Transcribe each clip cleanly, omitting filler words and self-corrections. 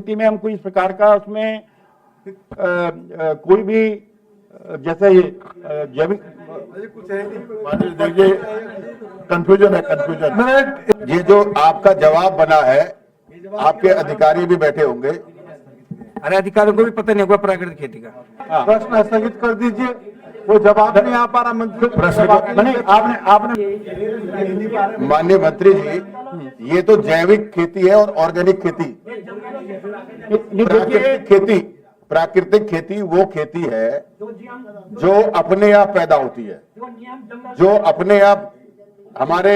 खेती में हम कोई इस प्रकार का उसमें कोई भी जैसे जैविक कुछ है नहीं। देखिए कंफ्यूजन है, कंफ्यूजन। ये जो आपका जवाब बना है, आपके अधिकारी भी बैठे होंगे। अरे अधिकारियों को भी पता नहीं होगा प्राकृतिक खेती का। प्रश्न स्थगित कर दीजिए, वो जवाब नहीं आ पा रहा मंत्री। प्रश्न नहीं, आपने माननीय मंत्री जी, ये तो जैविक खेती है और ऑर्गेनिक खेती। प्राकृतिक खेती वो खेती है जो अपने आप पैदा होती है, जो अपने आप हमारे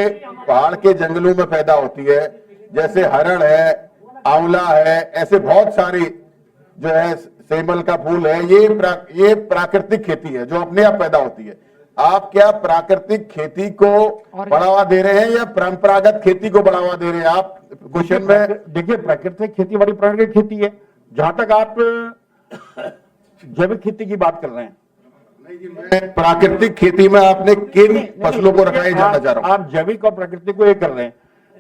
पहाड़ के जंगलों में पैदा होती है, जैसे हरण है, आंवला है, ऐसे बहुत सारी जो है, सेमल का फूल है, ये प्राकृतिक खेती है जो अपने आप पैदा होती है। आप क्या प्राकृतिक खेती को बढ़ावा दे रहे हैं या परंपरागत खेती को बढ़ावा दे रहे हैं? आप क्वेश्चन में देखिए, प्राकृतिक खेती बड़ी प्राकृतिक खेती है। जहां तक आप जैविक खेती की बात कर रहे हैं, प्राकृतिक खेती में आपने किन फसलों को रखा है जानना चाह रहा हूं। आप जैविक और प्राकृतिक को एक कर रहे हैं,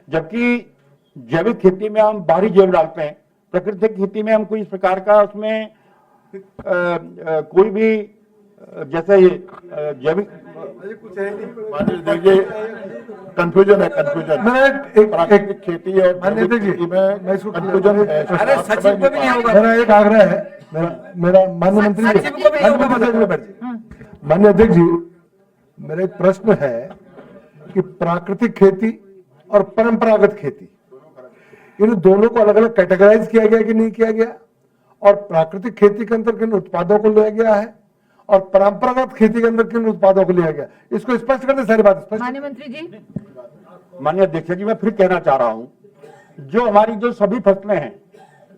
जबकि जैविक खेती में हम बाहरी जैव डालते हैं। प्राकृतिक खेती में हम कोई इस प्रकार का उसमें कोई भी जैसे जैविक कुछ है नहीं। देखिए कंफ्यूजन है, कंफ्यूजन। प्राकृतिक खेती और जैविक खेती में कंफ्यूजन है। अरे सचिव को भी नहीं होगा। मेरा एक आग्रह है, मेरा माननीय मंत्री जी, सचिव को भी नहीं होगा। माननीय अध्यक्ष जी, मेरा एक प्रश्न है कि प्राकृतिक खेती और परंपरागत खेती, इन दोनों को अलग अलग कैटेगराइज किया गया कि नहीं किया गया, और प्राकृतिक खेती के अंदर किन उत्पादों को लिया गया है और परंपरागत खेती के अंदर किन उत्पादों को लिया गया, इसको स्पष्ट कर दे। सारी बात स्पष्ट। माननीय मंत्री जी, माननीय अध्यक्ष जी, मैं फिर कहना चाह रहा हूं, जो हमारी जो सभी फसलें हैं,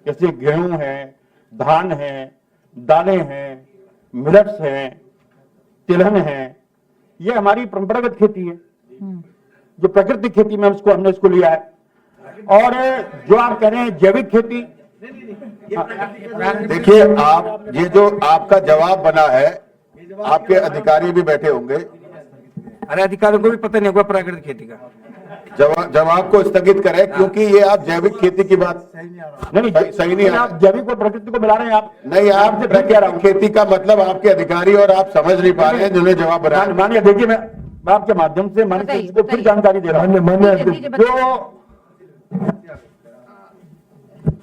जैसे गेहूं है, धान है, दालें हैं, मिलेट्स हैं, तिलहन है, ये हमारी परंपरागत खेती है। जो प्राकृतिक खेती में हमने इसको लिया है। और जो आप कह रहे हैं जैविक खेती, देखिए आप, ये जो आपका जवाब बना है, आपके अधिकारी भी बैठे होंगे। अरे अधिकारियों को भी पता नहीं होगा प्राकृतिक खेती का। जवाब को स्थगित करें, क्योंकि ये आप जैविक खेती की बात नहीं सही नहीं है। आप जैविक और प्राकृतिक को मिला रहे हैं। आप नहीं, आप प्राकृतिक खेती का मतलब आपके अधिकारी और आप समझ नहीं पा रहे हैं जिन्हें जवाब बना। मानिए, देखिए मैं आपके माध्यम से माननीय को फिर जानकारी दे रहा हूं। जो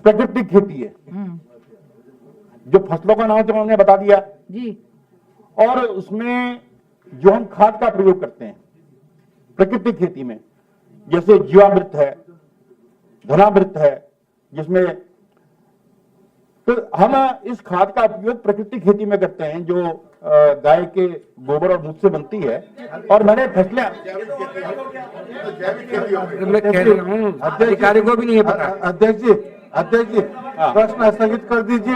प्राकृतिक खेती है, जो फसलों का नाम तो उन्होंने बता दिया जी, और उसमें जो हम खाद का प्रयोग करते हैं प्राकृतिक खेती में, जैसे जीवामृत है, धनामृत है, जिसमें तो हम इस खाद का उपयोग प्राकृतिक खेती में करते हैं, जो गाय के गोबर और दूध से बनती है। और मैंने फसलें मैं कह रहा हूँ अधिकारियों को भी नहीं है पता। अध्यक्ष जी, प्रश्न स्थगित कर दीजिए,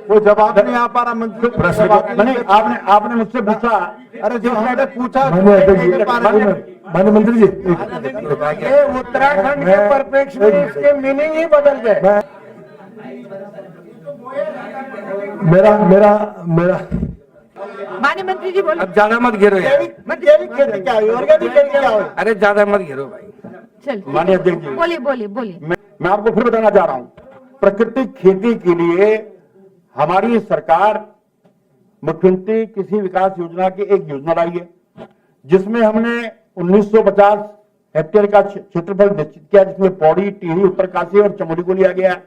वो जवाब नहीं आ पा रहा मंत्री। प्रश्न नहीं, आपने मुझसे पूछा। अरे जो मैंने पूछा, माननीय मंत्री जी, ये उत्तराखंड के परिप्रेक्ष्य में इसके मीनिंग ही बदल गए। मेरा माननीय मंत्री जी बोलिए। अब ज्यादा मत घेरो यार। जैविक खेती क्या हुई, ऑर्गेनिक खेती क्या हुई? अरे ज्यादा मत घेरो भाई। चलिए माननीय अध्यक्ष जी, बोलिए। मैं आपको फिर बताना चाह रहा हूं, प्राकृतिक खेती के लिए हमारी सरकार मुख्यमंत्री कृषि विकास योजना की एक योजना लाई है, जिसमें हमने 1950 हेक्टेयर का क्षेत्रफल निश्चित किया, जिसमें पौड़ी, टिहरी, उत्तरकाशी और चमोली को लिया गया है।